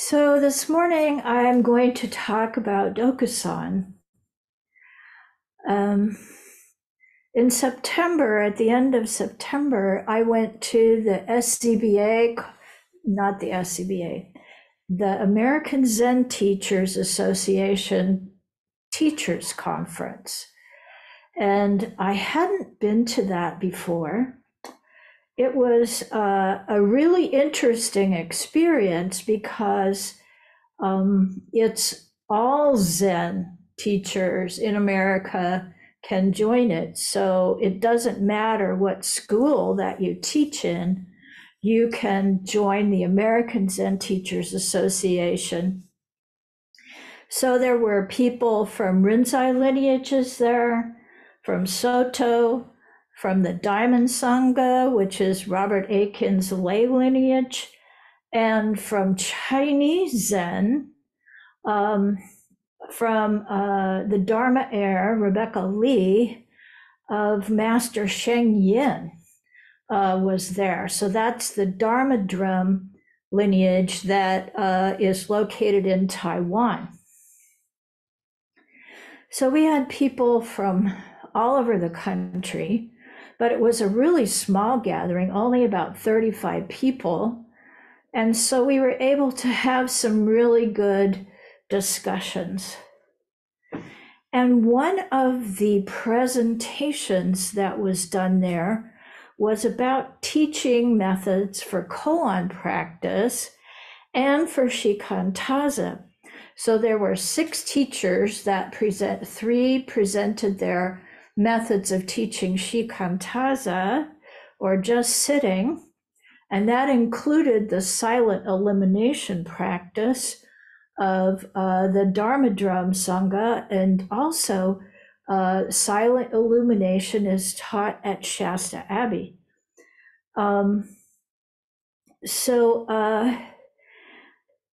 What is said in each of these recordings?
So this morning I'm going to talk about Dokusan. Um, in September, at the end of September, I went to the SCBA, not the SCBA, the American Zen Teachers Association Teachers Conference. And I hadn't been to that before. It was a really interesting experience because it's all Zen teachers in America can join it. So it doesn't matter what school that you teach in, you can join the American Zen Teachers Association. So there were people from Rinzai lineages there, from Soto, from the Diamond Sangha, which is Robert Aitken's lay lineage, and from Chinese Zen, from the Dharma heir, Rebecca Lee, of Master Sheng Yin was there. So that's the Dharma drum lineage that is located in Taiwan. So we had people from all over the country, but it was a really small gathering, only about 35 people. And so we were able to have some really good discussions. And one of the presentations that was done there was about teaching methods for koan practice and for shikantaza. So there were 6 teachers that three presented their methods of teaching shikantaza, or just sitting, and that included the silent elimination practice of the Dharma Drum Sangha, and also silent illumination is taught at Shasta Abbey.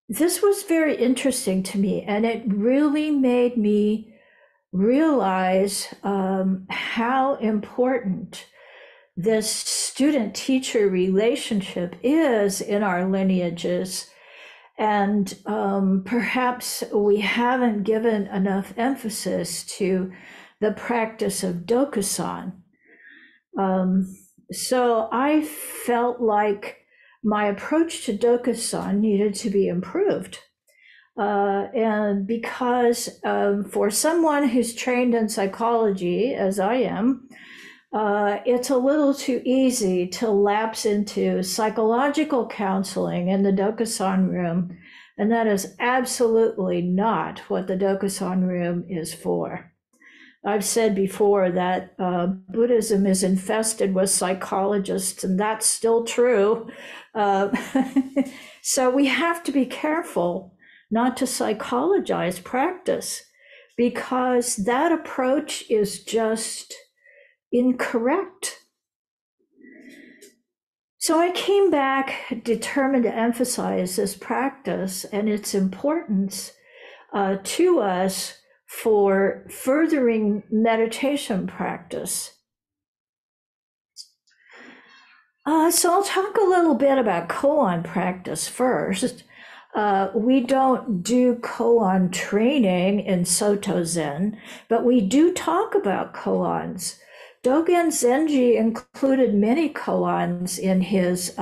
This was very interesting to me, and it really made me realize how important this student-teacher relationship is in our lineages. And perhaps we haven't given enough emphasis to the practice of Dokusan. So I felt like my approach to Dokusan needed to be improved. And because for someone who's trained in psychology, as I am, it's a little too easy to lapse into psychological counseling in the Dokusan room, and that is absolutely not what the Dokusan room is for. I've said before that Buddhism is infested with psychologists, and that's still true. So we have to be careful not to psychologize practice, because that approach is just incorrect. So I came back determined to emphasize this practice and its importance to us for furthering meditation practice. So I'll talk a little bit about koan practice first. We don't do koan training in Soto Zen, but we do talk about koans. Dogen Zenji included many koans in his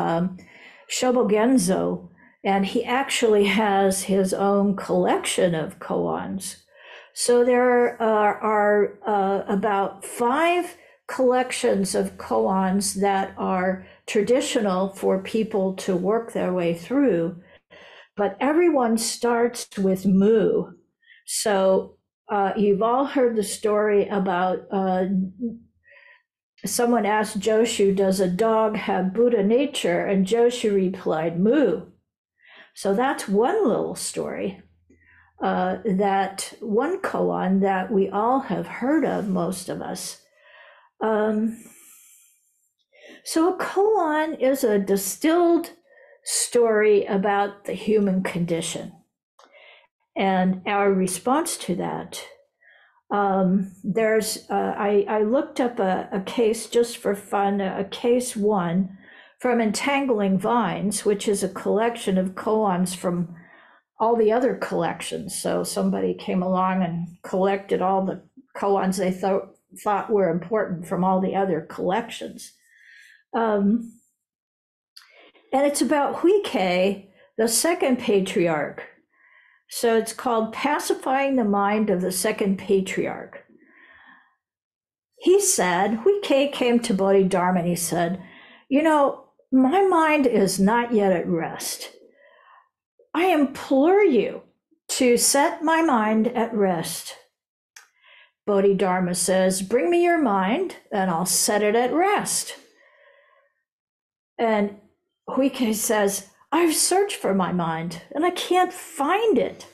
Shobogenzo, and he actually has his own collection of koans. So there are about 5 collections of koans that are traditional for people to work their way through, but everyone starts with mu. So you've all heard the story about someone asked Joshu, does a dog have Buddha nature? And Joshu replied, mu. So that's one little story, that one koan that we all have heard of, most of us. So a koan is a distilled story about the human condition and our response to that. I looked up a case just for fun, a case 1 from Entangling Vines, which is a collection of koans from all the other collections. So somebody came along and collected all the koans they thought were important from all the other collections. And it's about Jikyō, the second patriarch. So it's called Pacifying the Mind of the Second Patriarch. He said, Jikyō came to Bodhidharma and he said, my mind is not yet at rest. I implore you to set my mind at rest. Bodhidharma says, bring me your mind and I'll set it at rest. And Jikyō says, I've searched for my mind and I can't find it.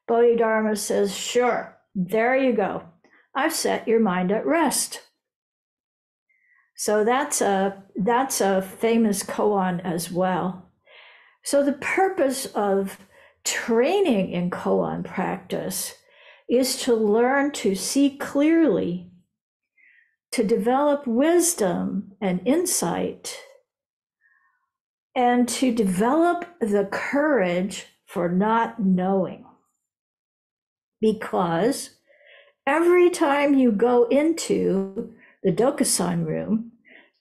Bodhidharma says, sure, there you go. I've set your mind at rest. So that's a famous koan as well. So the purpose of training in koan practice is to learn to see clearly, to develop wisdom and insight, and to develop the courage for not knowing. Because every time you go into the Dokusan room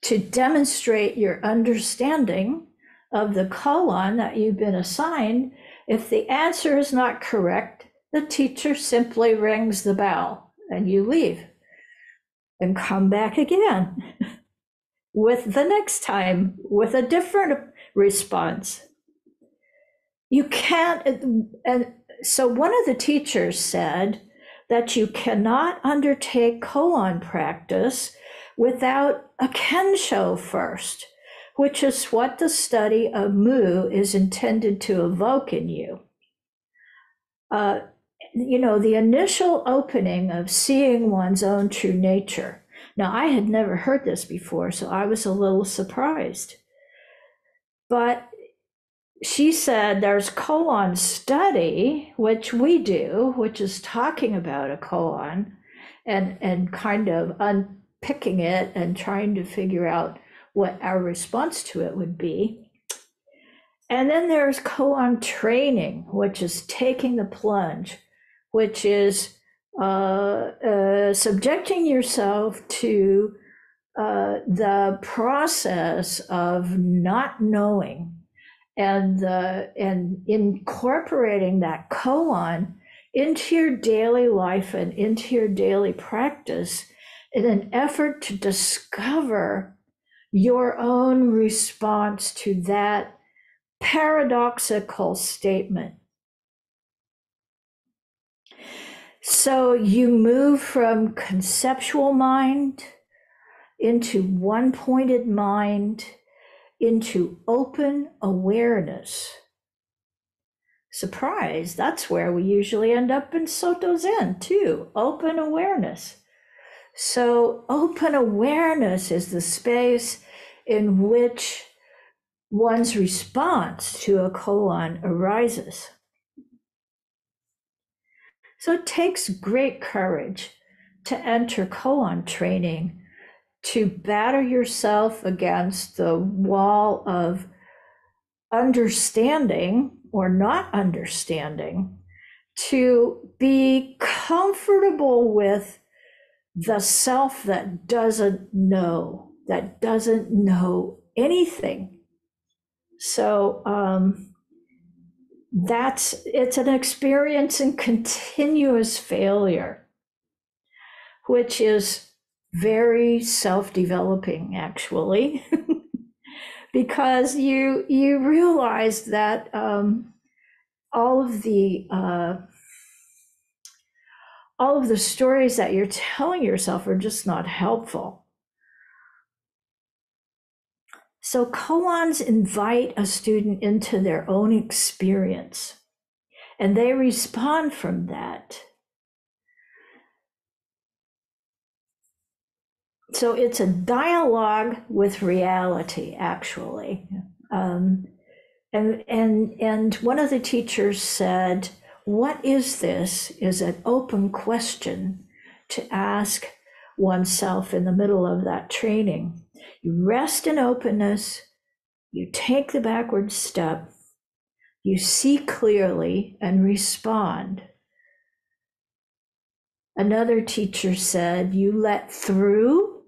to demonstrate your understanding of the koan that you've been assigned, if the answer is not correct, the teacher simply rings the bell and you leave and come back again with the next time with a different response. You can't, and so one of the teachers said that you cannot undertake koan practice without a kensho first, which is what the study of mu is intended to evoke in you. The initial opening of seeing one's own true nature. Now, I had never heard this before, so I was a little surprised. But she said there's koan study, which we do, which is talking about a koan and kind of unpicking it and trying to figure out what our response to it would be. And then there's koan training, which is taking the plunge, which is subjecting yourself to the process of not knowing and incorporating that koan into your daily life and into your daily practice in an effort to discover your own response to that paradoxical statement. So you move from conceptual mind into one-pointed mind, into open awareness. Surprise, that's where we usually end up in Soto Zen too, open awareness. So open awareness is the space in which one's response to a koan arises. So it takes great courage to enter koan training, to batter yourself against the wall of understanding or not understanding, to be comfortable with the self that doesn't know anything. So it's an experience in continuous failure, which is very self-developing, actually, because you realize that all of the stories that you're telling yourself are just not helpful. So koans invite a student into their own experience, and they respond from that. So it's a dialogue with reality, actually. And one of the teachers said, what is this is an open question to ask oneself in the middle of that training. You rest in openness, you take the backward step, You see clearly and respond. Another teacher said, you let through,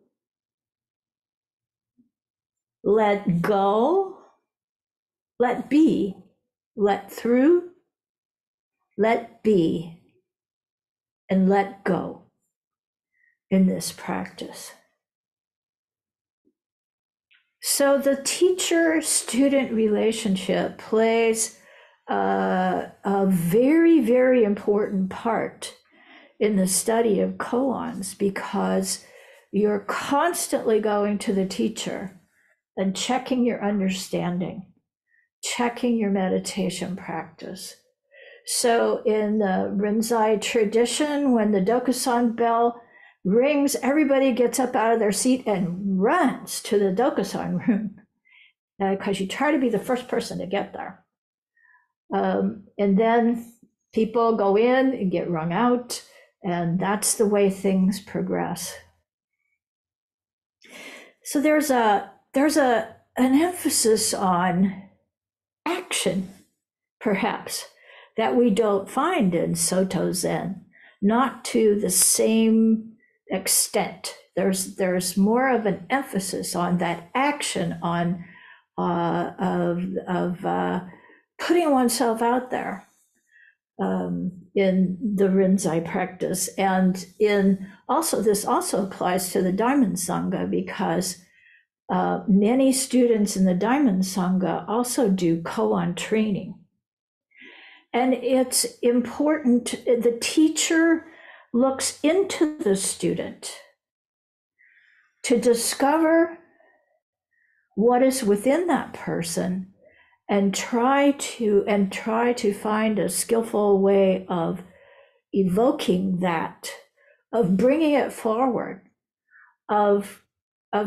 let go, let be, let through, let be, and let go in this practice. So the teacher-student relationship plays a very, very important part in the study of koans, because you're constantly going to the teacher and checking your understanding, checking your meditation practice. So in the Rinzai tradition, when the Dokusan bell rings, everybody gets up out of their seat and runs to the Dokusan room, because you try to be the first person to get there. And then people go in and get wrung out, and that's the way things progress. So there's an emphasis on action, perhaps, that we don't find in Soto Zen, not to the same extent. There's more of an emphasis on that action, on putting oneself out there in the Rinzai practice. And this also applies to the Diamond Sangha, because many students in the Diamond Sangha also do koan training. And it's important, the teacher looks into the student to discover what is within that person, and try to find a skillful way of evoking that, of bringing it forward, of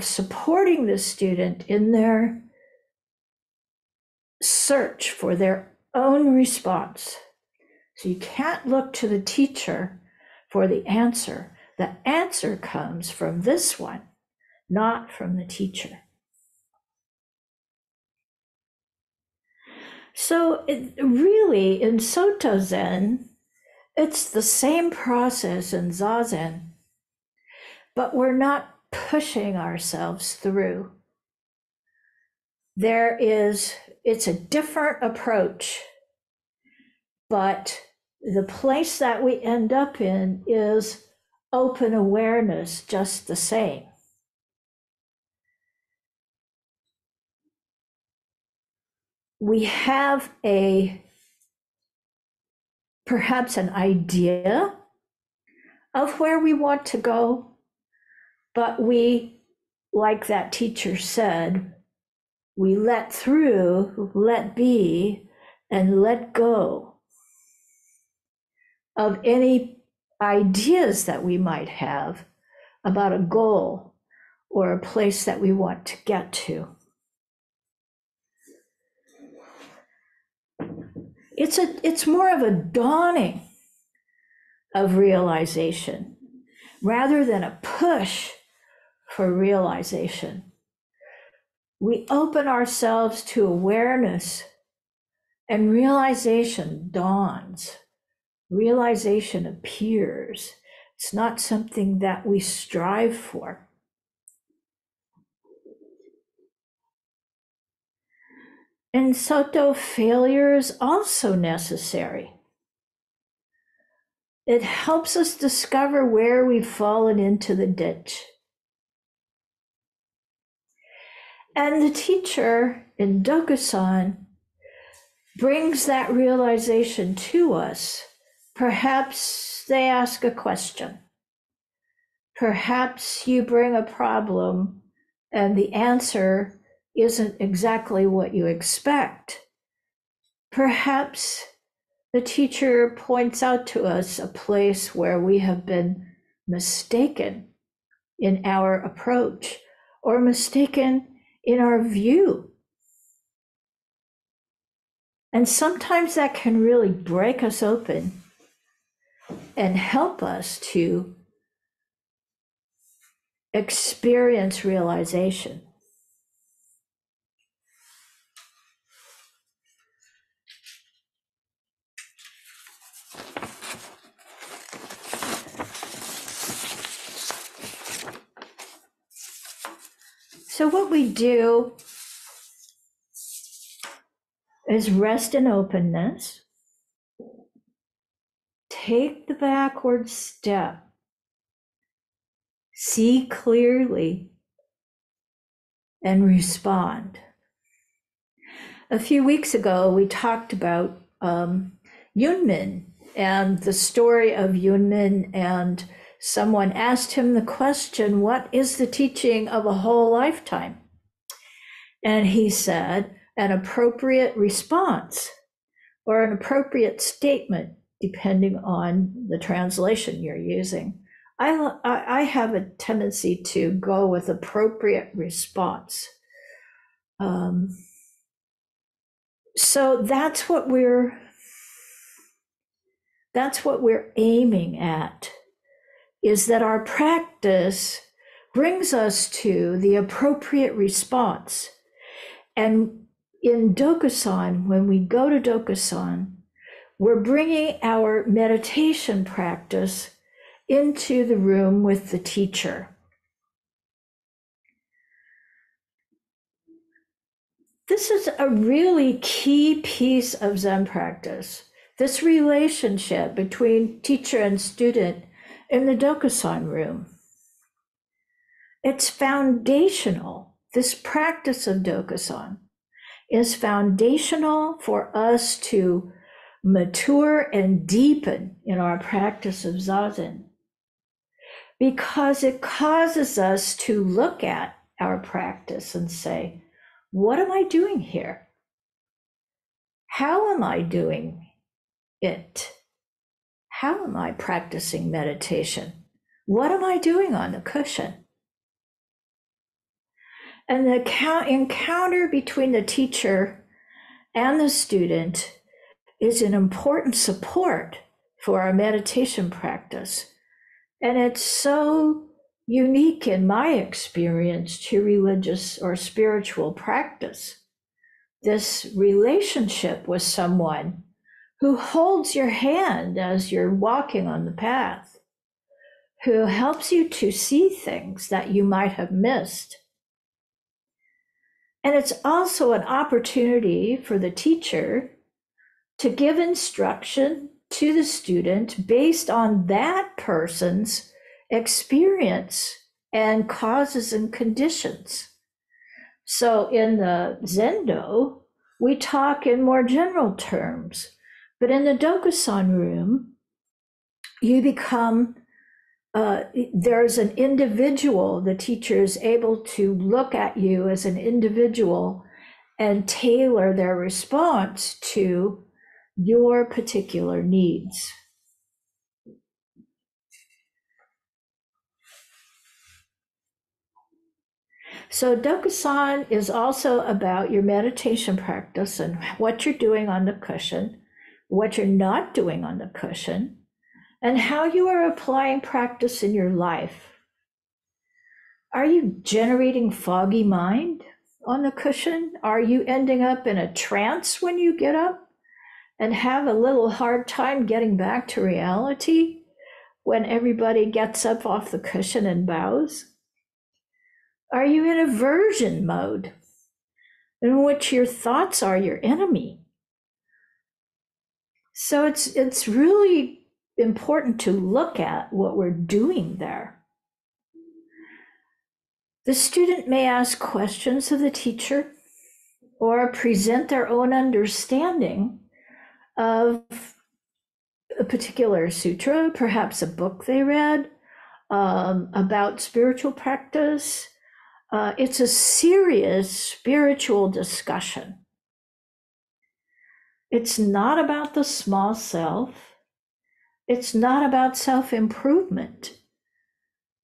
supporting the student in their search for their own response. So you can't look to the teacher for the answer. The answer comes from this one, not from the teacher. So really, in Soto Zen, it's the same process in Zazen, but we're not pushing ourselves through. It's a different approach, but the place that we end up in is open awareness just the same. We have perhaps an idea of where we want to go, but we, like that teacher said, we let through, let be, and let go of any ideas that we might have about a goal or a place that we want to get to. It's more of a dawning of realization rather than a push for realization. We open ourselves to awareness, and realization dawns. Realization appears. It's not something that we strive for. And Soto, failure is also necessary. It helps us discover where we've fallen into the ditch. And the teacher in Dokusan brings that realization to us. Perhaps they ask a question. Perhaps you bring a problem and the answer isn't exactly what you expect. Perhaps the teacher points out to us a place where we have been mistaken in our approach, or mistaken in our view. And sometimes that can really break us open and help us to experience realization. So what we do is rest in openness, take the backward step, see clearly, and respond. A few weeks ago, we talked about Yunmin and the story of Yunmin, and someone asked him the question, what is the teaching of a whole lifetime? And he said, an appropriate response or an appropriate statement, depending on the translation you're using. I have a tendency to go with appropriate response. So that's what we're aiming at, is that our practice brings us to the appropriate response. And in Dokusan, when we go to Dokusan, we're bringing our meditation practice into the room with the teacher. This is a really key piece of Zen practice, this relationship between teacher and student in the Dokusan room. It's foundational. This practice of Dokusan is foundational for us to mature and deepen in our practice of Zazen, because it causes us to look at our practice and say, what am I doing here? How am I doing it? How am I practicing meditation? What am I doing on the cushion? And the encounter between the teacher and the student is an important support for our meditation practice. And it's so unique in my experience to religious or spiritual practice. This relationship with someone who holds your hand as you're walking on the path, who helps you to see things that you might have missed. And it's also an opportunity for the teacher to give instruction to the student based on that person's experience and causes and conditions. So in the Zendo, we talk in more general terms, but in the Dokusan room, you become, there's an individual, the teacher is able to look at you as an individual and tailor their response to your particular needs. So Dokusan is also about your meditation practice and what you're doing on the cushion, what you're not doing on the cushion, and how you are applying practice in your life. Are you generating foggy mind on the cushion? Are you ending up in a trance when you get up and have a little hard time getting back to reality when everybody gets up off the cushion and bows? Are you in aversion mode in which your thoughts are your enemy? So it's really important to look at what we're doing there. The student may ask questions of the teacher or present their own understanding of a particular sutra, perhaps a book they read about spiritual practice. It's a serious spiritual discussion. It's not about the small self. It's not about self-improvement.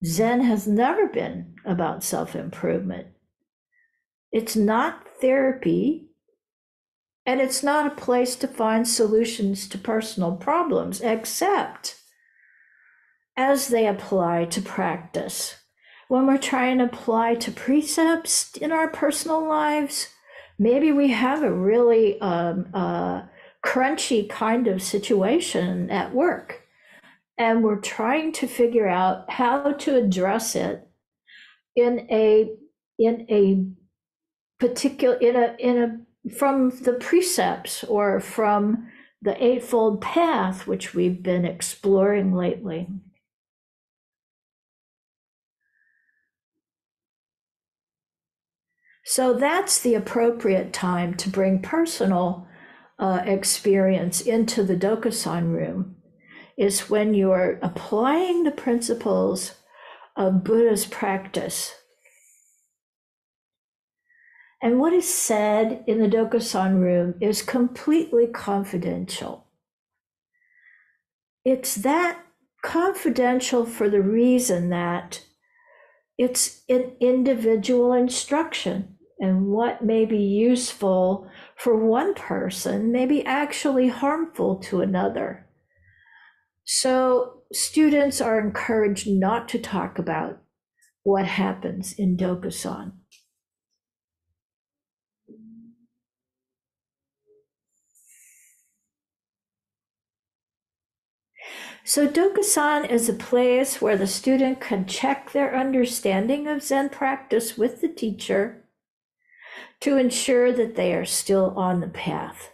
Zen has never been about self-improvement. It's not therapy, and it's not a place to find solutions to personal problems, except as they apply to practice. When we're trying to apply to precepts in our personal lives, maybe we have a really crunchy kind of situation at work, and we're trying to figure out how to address it in a in a particular, from the precepts or from the Eightfold Path, which we've been exploring lately. So that's the appropriate time to bring personal experience into the Dokusan room, is when you're applying the principles of Buddha's practice. And what is said in the Dokusan room is completely confidential. It's that confidential for the reason that it's an individual instruction, and what may be useful for one person may be actually harmful to another. So students are encouraged not to talk about what happens in Dokusan. So Dokusan is a place where the student can check their understanding of Zen practice with the teacher to ensure that they are still on the path.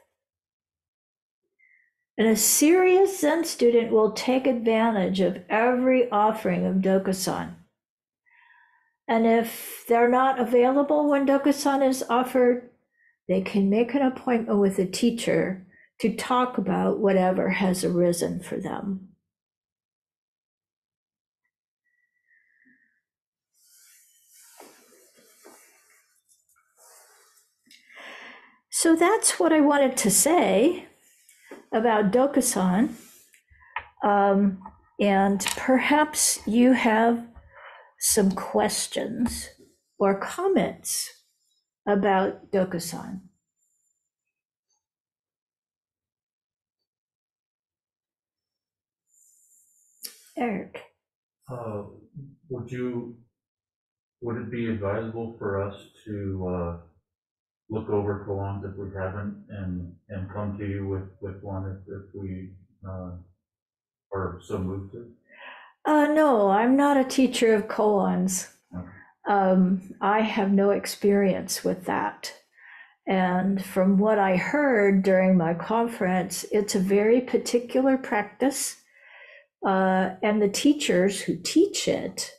And a serious Zen student will take advantage of every offering of Dokusan. And if they're not available when Dokusan is offered, they can make an appointment with a teacher to talk about whatever has arisen for them. So that's what I wanted to say about Dokusan. And perhaps you have some questions or comments about Dokusan. Eric. Would it be advisable for us to look over koans if we haven't, and come to you with one if we are so moved to? No, I'm not a teacher of koans. I have no experience with that. And from what I heard during my conference, it's a very particular practice. And the teachers who teach it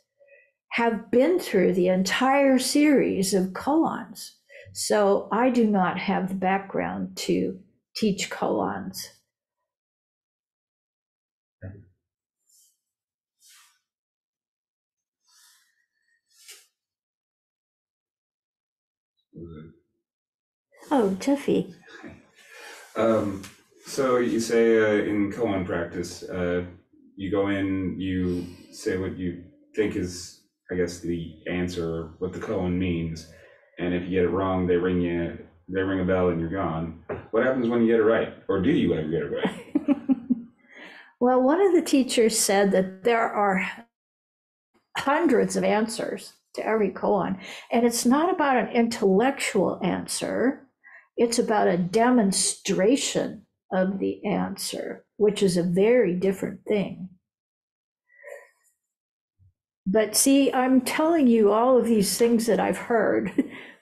have been through the entire series of koans. So I do not have the background to teach koans. Oh, Tiffy. So you say in koan practice, you go in, you say what you think is, I guess, the answer, what the koan means, and if you get it wrong, they ring a bell, and you're gone. What happens when you get it right, or do you ever get it right? Well, one of the teachers said that there are hundreds of answers to every koan, and it's not about an intellectual answer, it's about a demonstration of the answer, which is a very different thing. But see, I'm telling you all of these things that I've heard.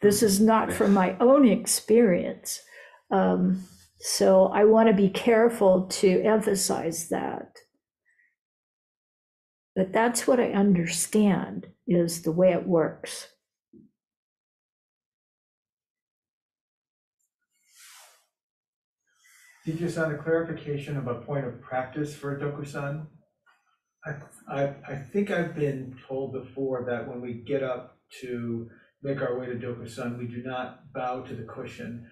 This is not from my own experience. So I want to be careful to emphasize that. But that's what I understand is the way it works. Jikyō-san, a clarification of a point of practice for Dokusan. I think I've been told before that when we get up to make our way to Dokusan, we do not bow to the cushion.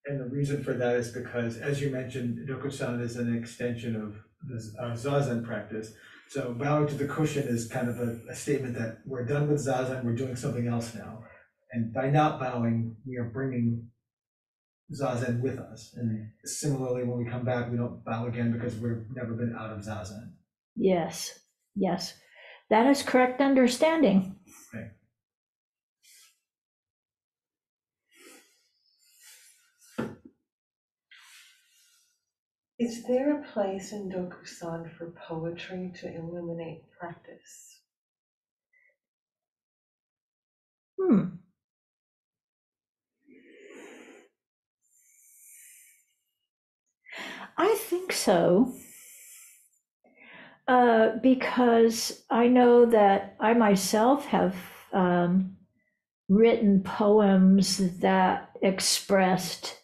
And the reason for that is because, as you mentioned, Dokusan is an extension of the Zazen practice. So bowing to the cushion is kind of a statement that we're done with Zazen, we're doing something else now. And by not bowing, we are bringing Zazen with us. And similarly, when we come back, we don't bow again because we've never been out of Zazen. Yes, yes. That is correct understanding. Okay. Is there a place in Dokusan for poetry to illuminate practice? I think so. Because I know that I myself have written poems that expressed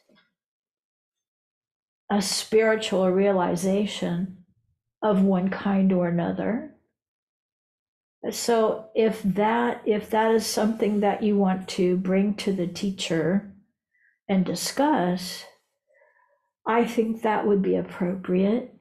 a spiritual realization of one kind or another. So if that is something that you want to bring to the teacher and discuss, I think that would be appropriate.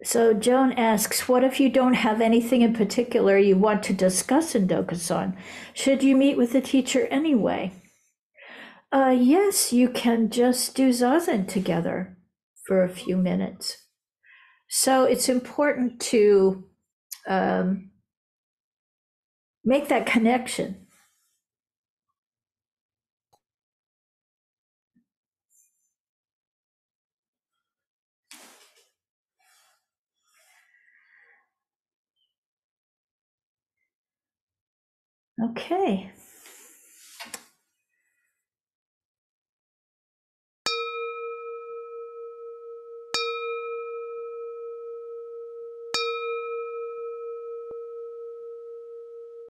So Joan asks, what if you don't have anything in particular you want to discuss in Dokusan? Should you meet with the teacher anyway? Yes, you can just do zazen together for a few minutes. So it's important to make that connection. Okay.